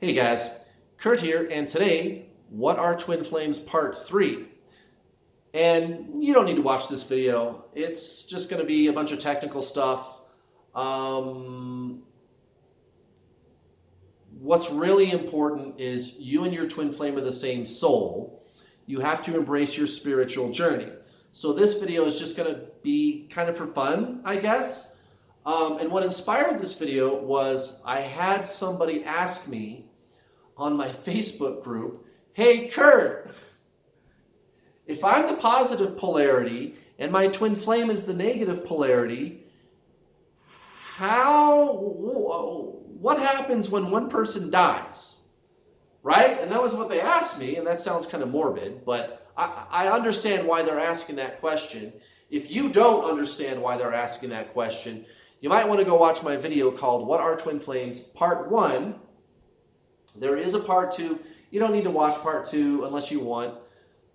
Hey guys, Kurt here, and today, what are twin flames part 3? And you don't need to watch this video. It's just going to be a bunch of technical stuff. What's really important is you and your twin flame are the same soul. You have to embrace your spiritual journey. So this video is just going to be kind of for fun, I guess. And what inspired this video was I had somebody ask me on my Facebook group, hey Kurt, if I'm the positive polarity and my twin flame is the negative polarity, what happens when one person dies? Right? And that was what they asked me, and that sounds kind of morbid, but I understand why they're asking that question. If you don't understand why they're asking that question, you might want to go watch my video called What Are Twin Flames? Part 1. There is a part 2. You don't need to watch part 2 unless you want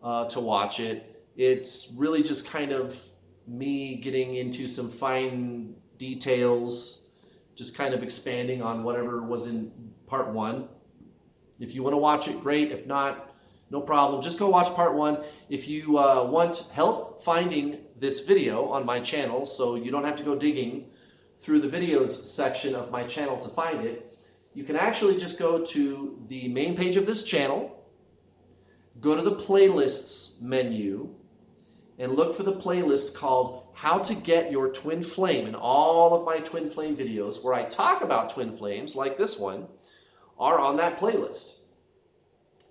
to watch it. It's really just kind of me getting into some fine details, just kind of expanding on whatever was in part 1. If you want to watch it, great. If not, no problem. Just go watch part 1. If you want help finding this video on my channel, so you don't have to go digging through the videos section of my channel to find it, you can actually just go to the main page of this channel, go to the playlists menu, and look for the playlist called How to Get Your Twin Flame. And all of my twin flame videos where I talk about twin flames, like this one, are on that playlist.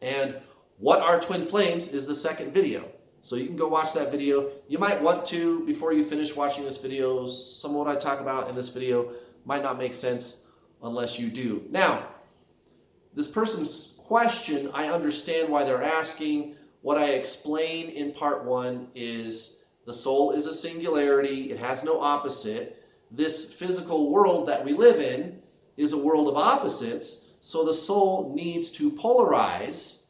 And What Are Twin Flames is the second video. So you can go watch that video. You might want to, before you finish watching this video, some of what I talk about in this video might not make sense unless you do. Now, this person's question, I understand why they're asking. What I explain in part 1 is the soul is a singularity. It has no opposite. This physical world that we live in is a world of opposites. So the soul needs to polarize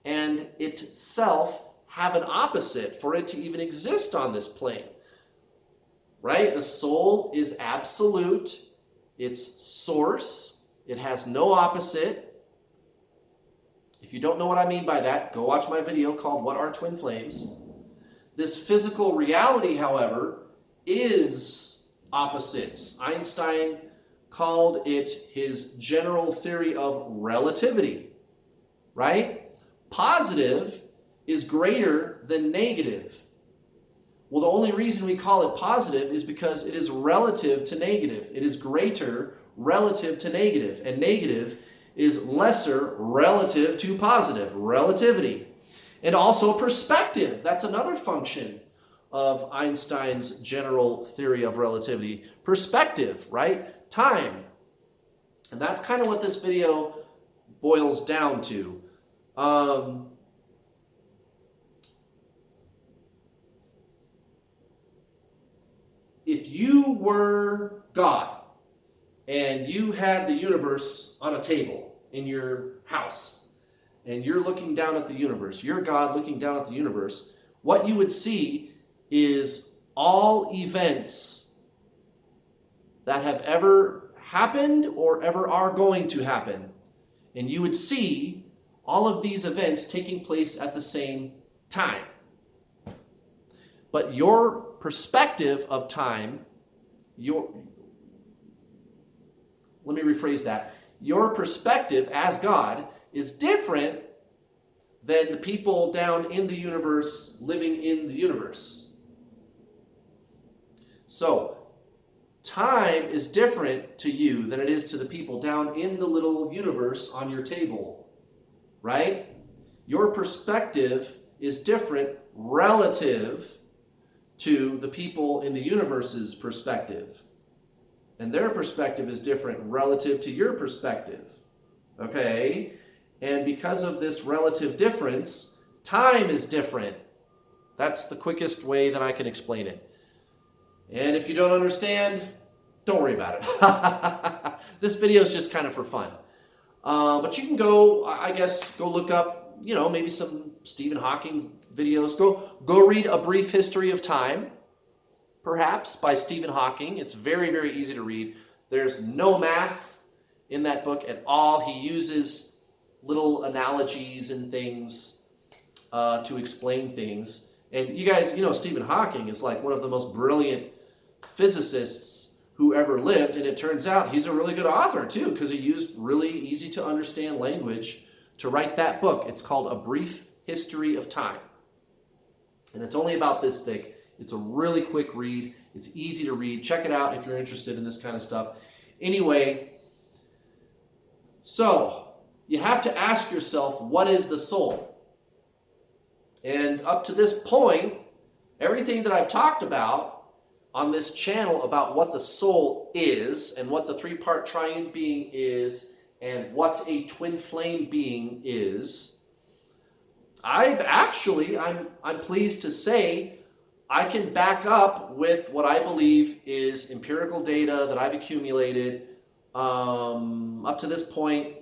and itself have an opposite for it to even exist on this plane. Right? The soul is absolute. It's source. It has no opposite. If you don't know what I mean by that, go watch my video called What Are Twin Flames? This physical reality, however, is opposites. Einstein called it his general theory of relativity, right? Positive is greater than negative. Well, the only reason we call it positive is because it is relative to negative. It is greater relative to negative, and negative is lesser relative to positive, relativity. And also perspective. That's another function of Einstein's general theory of relativity. Perspective, right? Time. And that's kind of what this video boils down to. If you were God and you had the universe on a table in your house and you're looking down at the universe, you're God looking down at the universe, what you would see is all events that have ever happened or ever are going to happen. And you would see all of these events taking place at the same time. But your perspective of time, let me rephrase that. Your perspective as God is different than the people down in the universe living in the universe. So, time is different to you than it is to the people down in the little universe on your table, right? Your perspective is different relative to the people in the universe's perspective. And their perspective is different relative to your perspective. Okay? And because of this relative difference, time is different. That's the quickest way that I can explain it. And if you don't understand, don't worry about it. This video is just kind of for fun. But you can go, I guess, go look up, maybe some Stephen Hawking videos. Go read A Brief History of Time, perhaps, by Stephen Hawking. It's very, very easy to read. There's no math in that book at all. He uses little analogies and things to explain things. And you guys, Stephen Hawking is like one of the most brilliant physicists who ever lived. And it turns out he's a really good author too, because he used really easy to understand language to write that book. It's called A Brief History of Time. And it's only about this thick. It's a really quick read. It's easy to read. Check it out if you're interested in this kind of stuff. Anyway, so you have to ask yourself, what is the soul? And up to this point, everything that I've talked about on this channel about what the soul is and what the three-part triune being is and what a twin flame being is, I'm pleased to say, I can back up with what I believe is empirical data that I've accumulated. Up to this point,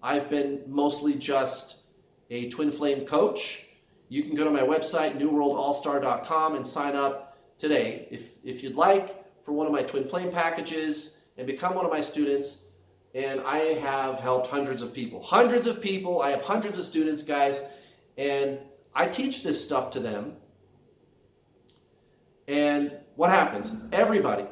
I've been mostly just a twin flame coach. You can go to my website, newworldallstar.com, and sign up today if you'd like for one of my twin flame packages and become one of my students. And I have helped hundreds of people. Hundreds of people. I have hundreds of students, guys. And I teach this stuff to them. And what happens? Everybody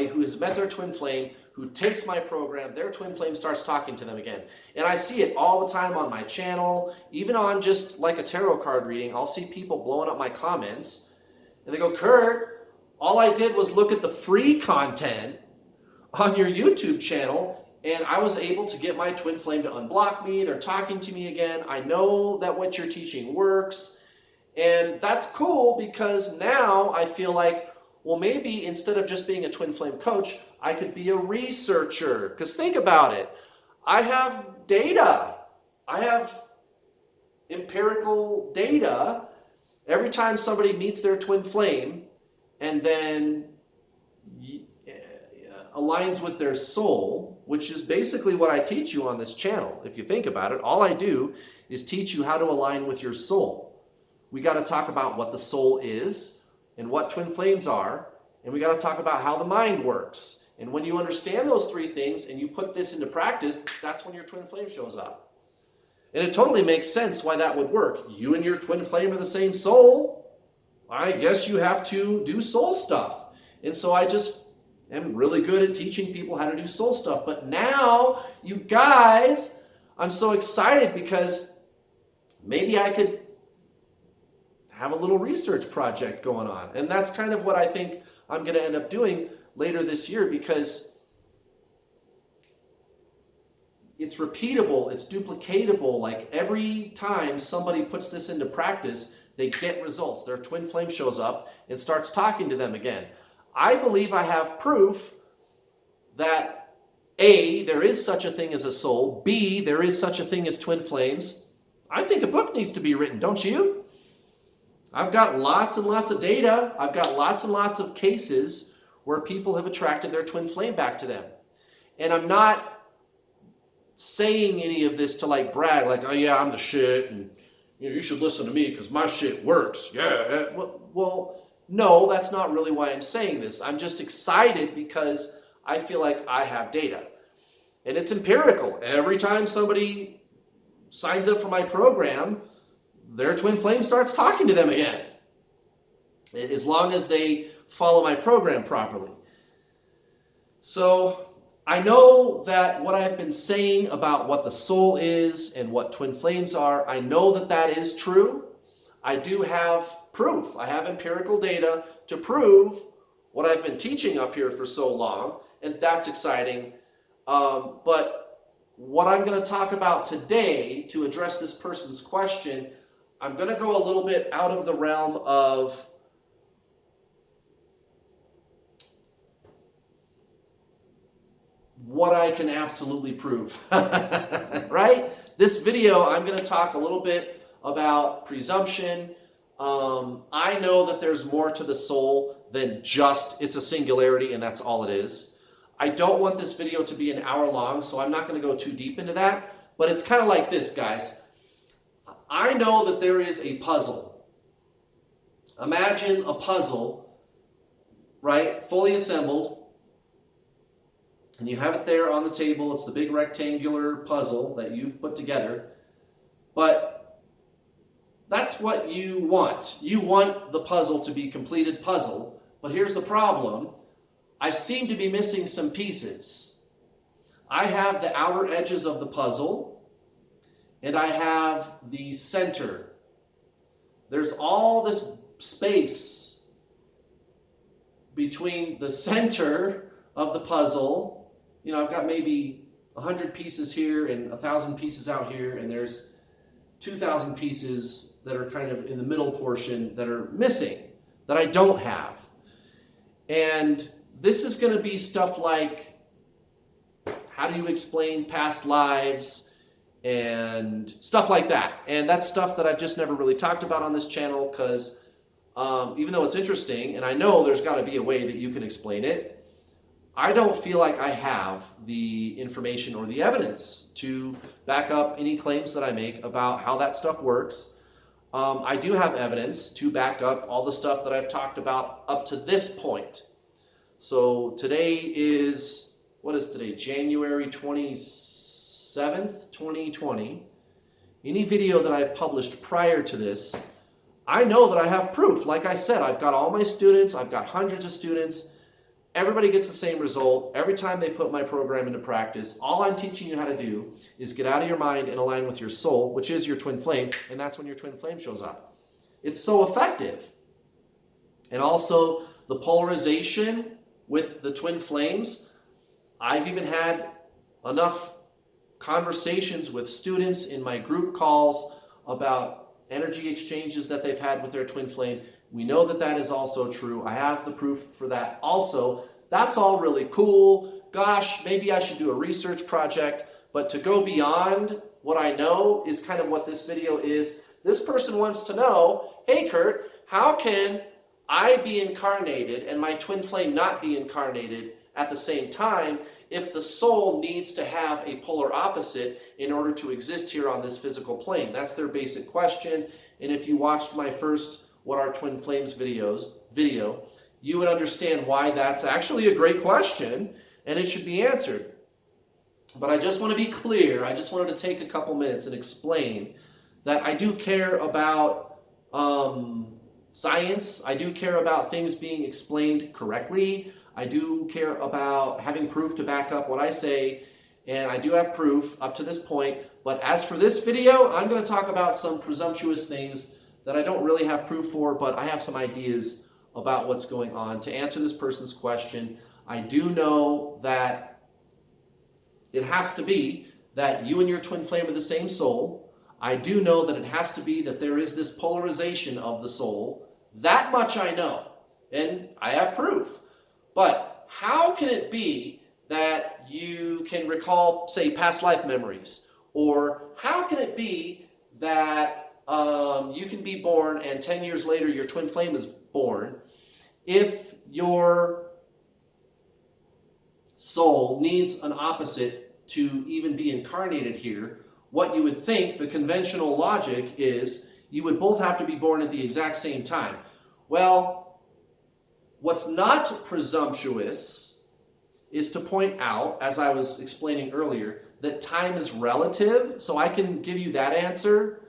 who has met their twin flame, who takes my program, their twin flame starts talking to them again. And I see it all the time on my channel, even on just like a tarot card reading. I'll see people blowing up my comments. And they go, Kurt, all I did was look at the free content on your YouTube channel, and I was able to get my twin flame to unblock me. They're talking to me again. I know that what you're teaching works. And that's cool, because now I feel like, well, maybe instead of just being a twin flame coach, I could be a researcher. Because think about it. I have data. I have empirical data. Every time somebody meets their twin flame and then aligns with their soul, which is basically what I teach you on this channel. If you think about it, all I do is teach you how to align with your soul. We got to talk about what the soul is and what twin flames are, and we got to talk about how the mind works. And when you understand those three things and you put this into practice, that's when your twin flame shows up. And it totally makes sense why that would work. You and your twin flame are the same soul. I guess you have to do soul stuff. And so I just am really good at teaching people how to do soul stuff. But now, you guys, I'm so excited because maybe I could have a little research project going on. And that's kind of what I think I'm going to end up doing later this year, because it's repeatable, it's duplicatable. Like every time somebody puts this into practice, they get results. Their twin flame shows up and starts talking to them again. I believe I have proof that A, there is such a thing as a soul. B, there is such a thing as twin flames. I think a book needs to be written, don't you? I've got lots and lots of data. I've got lots and lots of cases where people have attracted their twin flame back to them. And I'm not saying any of this to like brag, like, oh yeah, I'm the shit, and you should listen to me because my shit works. Yeah. Well, no, that's not really why I'm saying this. I'm just excited because I feel like I have data. And it's empirical. Every time somebody signs up for my program, their twin flame starts talking to them again. As long as they follow my program properly. So I know that what I've been saying about what the soul is and what twin flames are, I know that that is true. I do have proof. I have empirical data to prove what I've been teaching up here for so long, and that's exciting. But what I'm going to talk about today to address this person's question, I'm going to go a little bit out of the realm of what I can absolutely prove, right? This video, I'm going to talk a little bit about presumption. I know that there's more to the soul than just it's a singularity and that's all it is. I don't want this video to be an hour long, so I'm not going to go too deep into that, but it's kind of like this, guys. I know that there is a puzzle. Imagine a puzzle, right? Fully assembled. and you have it there on the table. It's the big rectangular puzzle that you've put together. But that's what you want. You want the puzzle to be completed puzzle. But here's the problem. I seem to be missing some pieces. I have the outer edges of the puzzle, and I have the center. There's all this space between the center of the puzzle. You know, I've got maybe 100 pieces here and 1,000 pieces out here, and there's 2,000 pieces that are kind of in the middle portion that are missing, that I don't have. And this is going to be stuff like, how do you explain past lives and stuff like that. And that's stuff that I've just never really talked about on this channel, because even though it's interesting, and I know there's got to be a way that you can explain it, I don't feel like I have the information or the evidence to back up any claims that I make about how that stuff works. I do have evidence to back up all the stuff that I've talked about up to this point. So today is, what is today? January 27th, 2020. Any video that I've published prior to this, I know that I have proof. Like I said, I've got all my students, I've got hundreds of students. Everybody gets the same result every time they put my program into practice. All I'm teaching you how to do is get out of your mind and align with your soul, which is your twin flame, and that's when your twin flame shows up. It's so effective. And also the polarization with the twin flames. I've even had enough conversations with students in my group calls about energy exchanges that they've had with their twin flame. We know that that is also true. I have the proof for that also. That's all really cool. Gosh, maybe I should do a research project, but to go beyond what I know is kind of what this video is. This person wants to know, hey Kurt, how can I be incarnated and my twin flame not be incarnated at the same time if the soul needs to have a polar opposite in order to exist here on this physical plane? That's their basic question. And if you watched my first What Are Twin Flames video, you would understand why that's actually a great question and it should be answered. But I just want to be clear. I just wanted to take a couple minutes and explain that I do care about science. I do care about things being explained correctly. I do care about having proof to back up what I say, and I do have proof up to this point. But as for this video, I'm going to talk about some presumptuous things that I don't really have proof for, but I have some ideas about what's going on. To answer this person's question, I do know that it has to be that you and your twin flame are the same soul. I do know that it has to be that there is this polarization of the soul. That much I know, and I have proof. But how can it be that you can recall, say, past life memories? Or how can it be that you can be born and 10 years later your twin flame is born if your soul needs an opposite to even be incarnated here? What you would think, the conventional logic is, you would both have to be born at the exact same time. Well, what's not presumptuous is to point out, as I was explaining earlier, that time is relative. So I can give you that answer.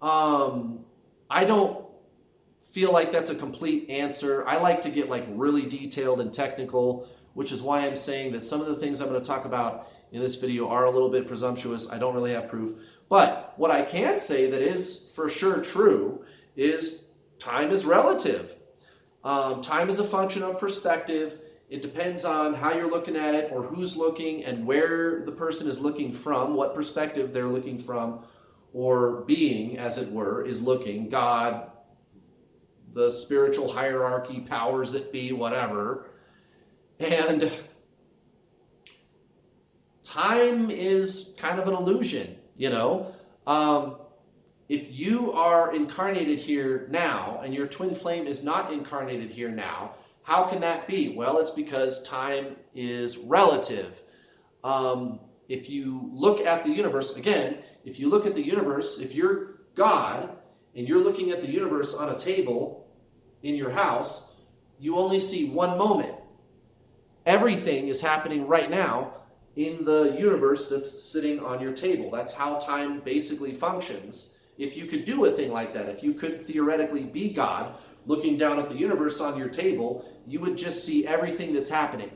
I don't feel like that's a complete answer. I like to get like really detailed and technical, which is why I'm saying that some of the things I'm going to talk about in this video are a little bit presumptuous. I don't really have proof. But what I can say that is for sure true is time is relative. Time is a function of perspective. It depends on how you're looking at it or who's looking and where the person is looking from, what perspective they're looking from, or being, as it were, is looking. God, the spiritual hierarchy, powers that be, whatever. And time is kind of an illusion, you know. If you are incarnated here now and your twin flame is not incarnated here now, how can that be? Well, it's because time is relative. If you look at the universe, again, if you look at the universe, if you're God and you're looking at the universe on a table in your house, you only see one moment. everything is happening right now in the universe that's sitting on your table. That's how time basically functions. If you could do a thing like that, if you could theoretically be God, looking down at the universe on your table, you would just see everything that's happening.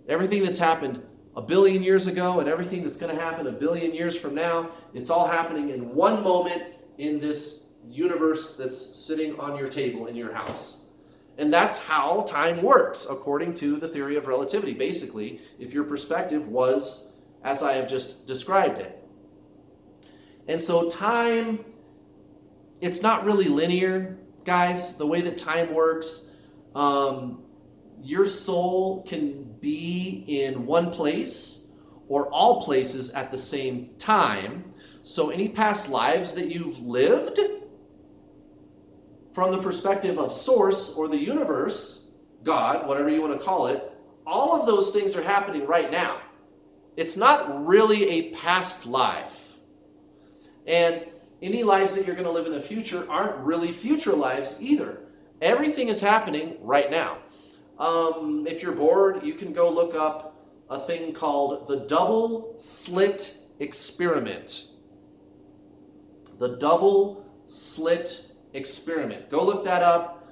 Everything that's happened a billion years ago and everything that's going to happen a billion years from now, it's all happening in one moment in this universe that's sitting on your table in your house. And that's how time works, according to the theory of relativity. Basically, if your perspective was as I have just described it. And so time, it's not really linear, guys, the way that time works. Your soul can be in one place or all places at the same time. So any past lives that you've lived, from the perspective of source or the universe, God, whatever you want to call it, all of those things are happening right now. It's not really a past life. And any lives that you're going to live in the future aren't really future lives either. Everything is happening right now. If you're bored, you can go look up a thing called the double slit experiment. The double slit experiment. Go look that up.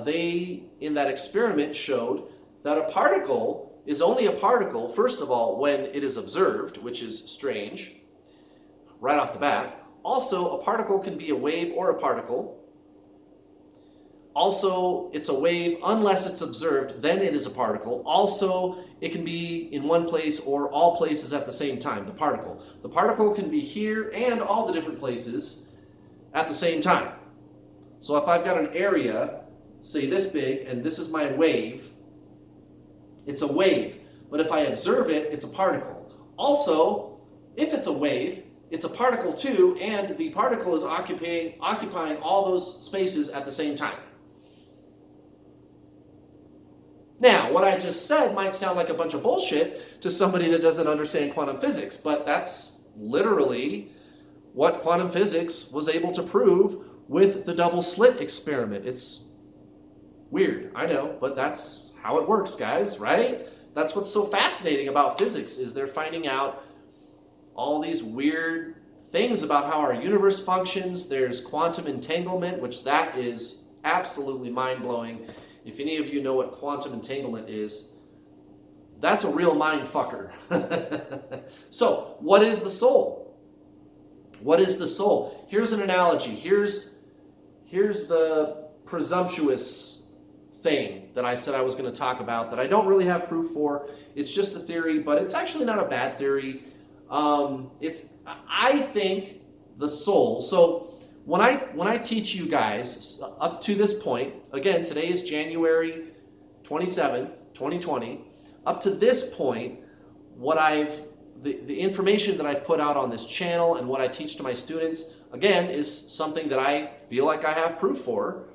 They, in that experiment, showed that a particle is only a particle, first of all, when it is observed, which is strange, right off the bat. Also, a particle can be a wave or a particle. Also, it's a wave unless it's observed, then it is a particle. Also, it can be in one place or all places at the same time, the particle. The particle can be here and all the different places at the same time. So if I've got an area, say this big, and this is my wave, it's a wave. But if I observe it, it's a particle. Also, if it's a wave, it's a particle too, and the particle is occupying all those spaces at the same time. Now, what I just said might sound like a bunch of bullshit to somebody that doesn't understand quantum physics, but that's literally what quantum physics was able to prove with the double slit experiment. It's weird, I know, but that's how it works, guys, right? That's what's so fascinating about physics, is they're finding out all these weird things about how our universe functions. There's quantum entanglement, which that is absolutely mind-blowing. If any of you know what quantum entanglement is, that's a real mind fucker. So, what is the soul? What is the soul? Here's an analogy. Here's the presumptuous thing that I said I was going to talk about that I don't really have proof for. It's just a theory, but it's actually not a bad theory. I think the soul. So when I teach you guys up to this point, again, today is January 27th, 2020. Up to this point, the information that I've put out on this channel and what I teach to my students, again, is something that I feel like I have proof for.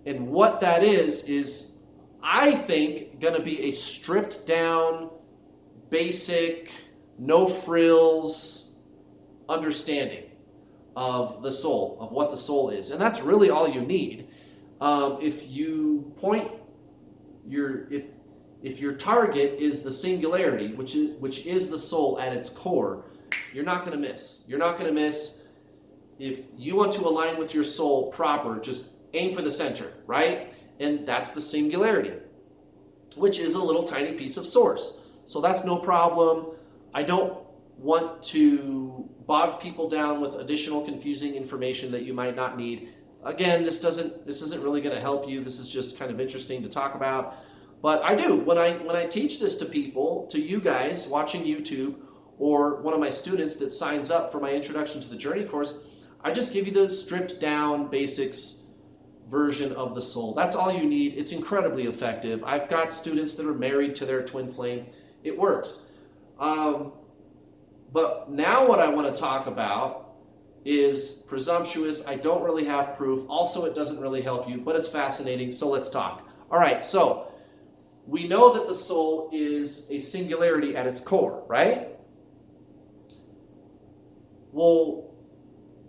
And what that is I think going to be a stripped down, basic, no frills understanding of the soul, of what the soul is. And that's really all you need. If you point if your target is the singularity, which is the soul at its core, you're not going to miss. You're not going to miss. If you want to align with your soul proper, just aim for the center, right? And that's the singularity, which is a little tiny piece of source. So that's no problem. I don't want to bog people down with additional confusing information that you might not need. Again, this isn't really going to help you. This is just kind of interesting to talk about. But I do. When I teach this to people, to you guys watching YouTube, or one of my students that signs up for my Introduction to the Journey course, I just give you the stripped down basics version of the soul. That's all you need. It's incredibly effective. I've got students that are married to their twin flame. It works. But now what I want to talk about is presumptuous. I don't really have proof. Also, it doesn't really help you, but it's fascinating, so let's talk. All right, so we know that the soul is a singularity at its core, right? Well,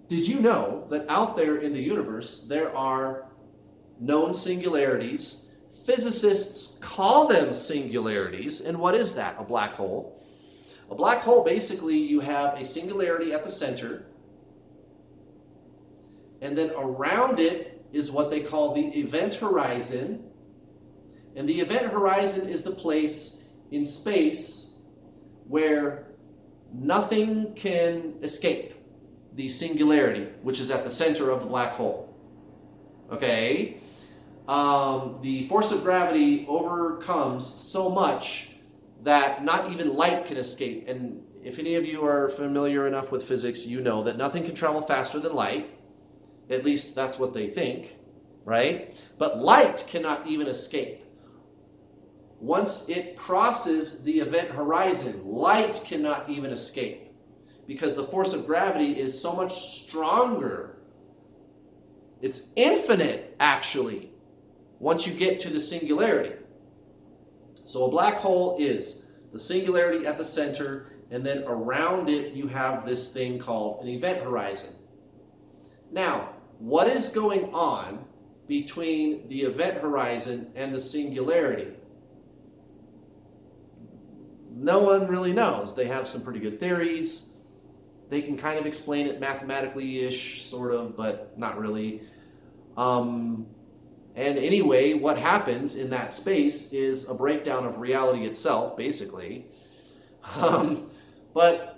did you know that out there in the universe there are known singularities. Physicists call them singularities. And what is that? A black hole. A black hole, basically, you have a singularity at the center, and then around it is what they call the event horizon. And the event horizon is the place in space where nothing can escape the singularity, which is at the center of the black hole. Okay? The force of gravity overcomes so much that not even light can escape. And if any of you are familiar enough with physics, you know that nothing can travel faster than light. At least that's what they think, right? But light cannot even escape. Once it crosses the event horizon, light cannot even escape because the force of gravity is so much stronger. It's infinite, actually, once you get to the singularity. So a black hole is the singularity at the center, and then around it you have this thing called an event horizon. Now, what is going on between the event horizon and the singularity? No one really knows. They have some pretty good theories. They can kind of explain it mathematically-ish, sort of, but not really. And anyway, what happens in that space is a breakdown of reality itself, basically. But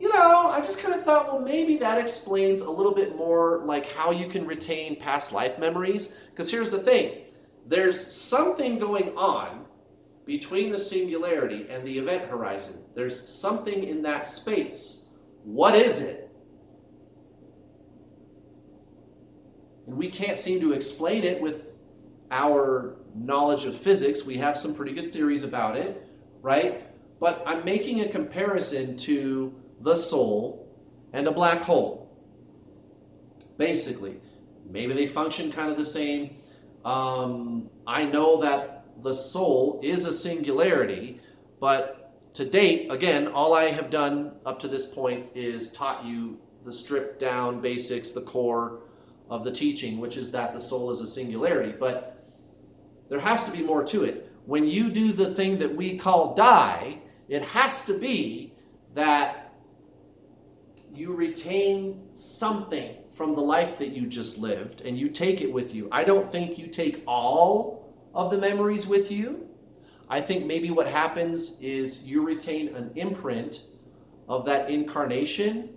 I just kind of thought, well, maybe that explains a little bit more like how you can retain past life memories. Because here's the thing. There's something going on between the singularity and the event horizon. There's something in that space. What is it? And we can't seem to explain it with our knowledge of physics. We have some pretty good theories about it, right? But I'm making a comparison to the soul and a black hole. Basically, maybe they function kind of the same. I know that the soul is a singularity, but to date, again, all I have done up to this point is taught you the stripped down basics, the core of the teaching, which is that the soul is a singularity. But there has to be more to it. When you do the thing that we call die, it has to be that you retain something from the life that you just lived and you take it with you. I don't think you take all of the memories with you. I think maybe what happens is you retain an imprint of that incarnation,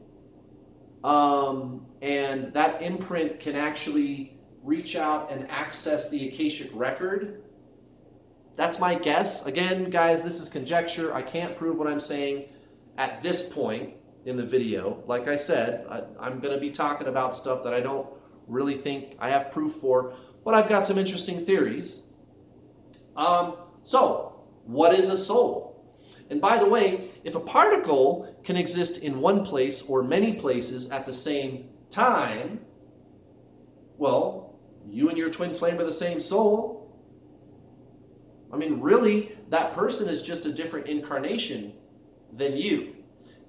and that imprint can actually reach out and access the Akashic record. That's my guess. Again, guys, this is conjecture. I can't prove what I'm saying at this point in the video. Like I said, I'm going to be talking about stuff that I don't really think I have proof for, but I've got some interesting theories. So, what is a soul? And by the way, if a particle can exist in one place or many places at the same time, well, you and your twin flame are the same soul. I mean, really, that person is just a different incarnation than you.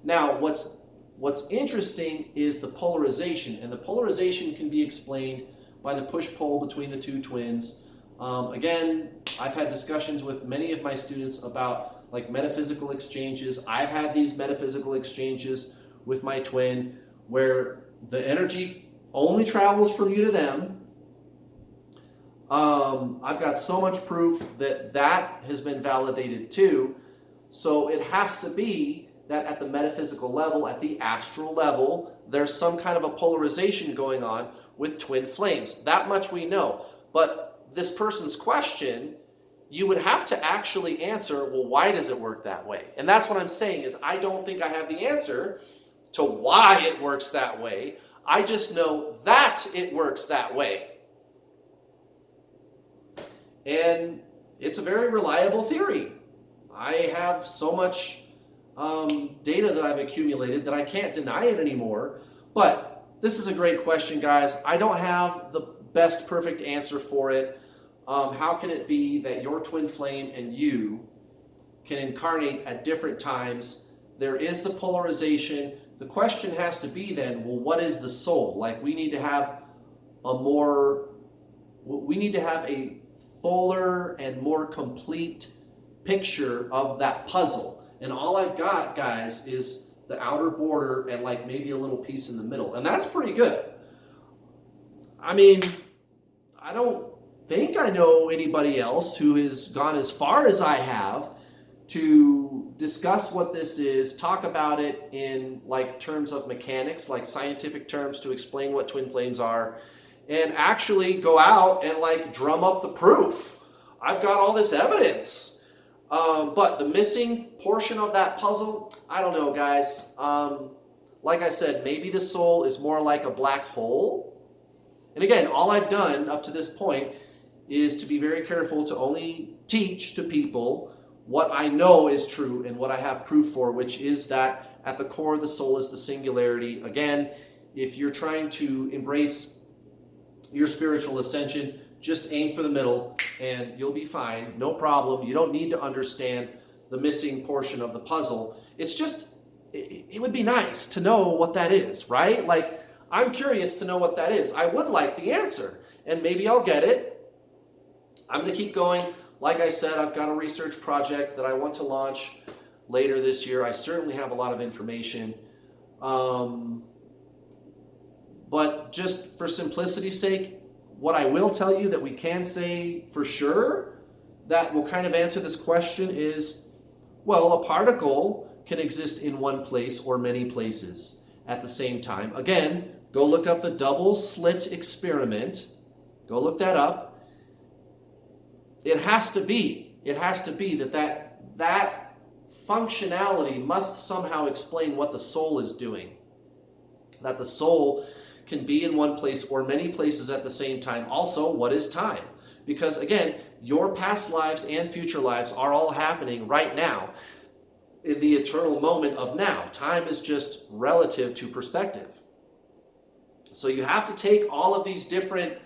Now, what's interesting is the polarization, and the polarization can be explained by the push-pull between the two twins. Again, I've had discussions with many of my students about like metaphysical exchanges. I've had these metaphysical exchanges with my twin where the energy only travels from you to them. I've got so much proof that that has been validated too. So it has to be that at the metaphysical level, at the astral level, there's some kind of a polarization going on with twin flames. That much we know. But this person's question, you would have to actually answer, well, why does it work that way? And that's what I'm saying is I don't think I have the answer to why it works that way. I just know that it works that way. And it's a very reliable theory. I have so much data that I've accumulated that I can't deny it anymore. But this is a great question, guys. I don't have the best perfect answer for it. How can it be that your twin flame and you can incarnate at different times? There is the polarization. The question has to be then, well, what is the soul? Like, we need to have a more We need to have a fuller and more complete picture of that puzzle. And all I've got, guys, is the outer border and like maybe a little piece in the middle. And that's pretty good. I mean, I don't think I know anybody else who has gone as far as I have to discuss what this is, talk about it in like terms of mechanics, like scientific terms to explain what twin flames are, and actually go out and like drum up the proof. I've got all this evidence. But the missing portion of that puzzle, I don't know, guys. Like I said, maybe the soul is more like a black hole. And again, all I've done up to this point is to be very careful to only teach to people what I know is true and what I have proof for, which is that at the core of the soul is the singularity. Again, if you're trying to embrace your spiritual ascension, just aim for the middle and you'll be fine. No problem. You don't need to understand the missing portion of the puzzle. It's just, it would be nice to know what that is, right? Like, I'm curious to know what that is. I would like the answer, and maybe I'll get it. I'm going to keep going. Like I said, I've got a research project that I want to launch later this year. I certainly have a lot of information. But just for simplicity's sake, what I will tell you that we can say for sure that will kind of answer this question is, well, a particle can exist in one place or many places at the same time. Again, go look up the double slit experiment. Go look that up. It has to be that functionality must somehow explain what the soul is doing. That the soul can be in one place or many places at the same time. Also, what is time? Because again, your past lives and future lives are all happening right now in the eternal moment of now. Time is just relative to perspective. So you have to take all of these different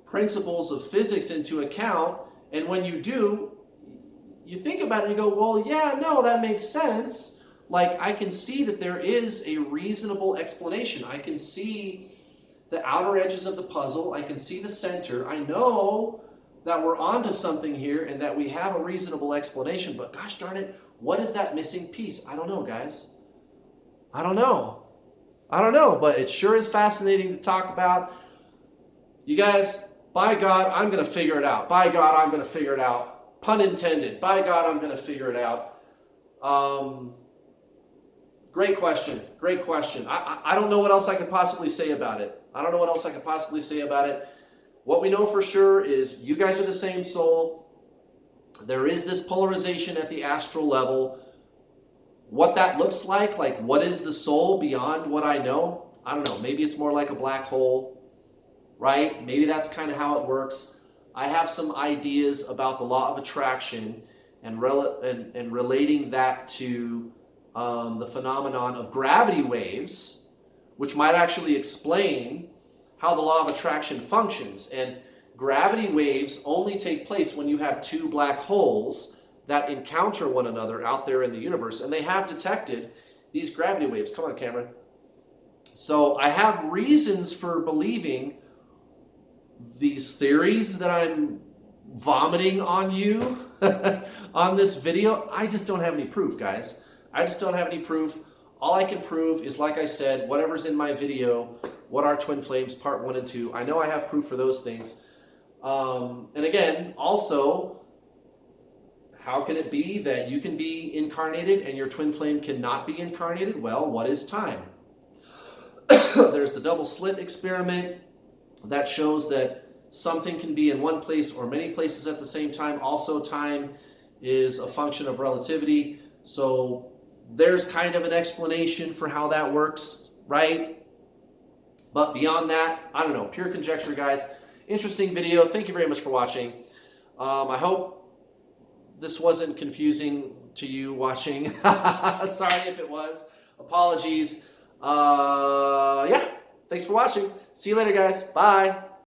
principles of physics into account, and when you do, you think about it and you go, well, yeah, no, that makes sense. Like, I can see that there is a reasonable explanation. I can see the outer edges of the puzzle. I can see the center. I know that we're onto something here and that we have a reasonable explanation, but gosh darn it, what is that missing piece? I don't know, guys. I don't know, but it sure is fascinating to talk about. You guys, by God, I'm going to figure it out. By God, I'm going to figure it out. Pun intended. By God, I'm going to figure it out. Great question. Great question. I don't know what else I could possibly say about it. What we know for sure is you guys are the same soul. There is this polarization at the astral level. What that looks like what is the soul beyond what I know? I don't know. Maybe it's more like a black hole. Right? Maybe that's kind of how it works. I have some ideas about the law of attraction and relating that to the phenomenon of gravity waves, which might actually explain how the law of attraction functions. And gravity waves only take place when you have two black holes that encounter one another out there in the universe. And they have detected these gravity waves. Come on, Cameron. So I have reasons for believing these theories that I'm vomiting on you on this video. I just don't have any proof, guys. I just don't have any proof. All I can prove is, like I said, whatever's in my video, What Are Twin Flames, Part 1 and 2. I know I have proof for those things. And again, also, how can it be that you can be incarnated and your twin flame cannot be incarnated? Well, what is time? There's the double slit experiment that shows that something can be in one place or many places at the same time. Also, time is a function of relativity. So there's kind of an explanation for how that works, right? But beyond that, I don't know. Pure conjecture, guys. Interesting video. Thank you very much for watching. I hope this wasn't confusing to you watching. Sorry if it was. Apologies. Yeah. Thanks for watching. See you later, guys. Bye.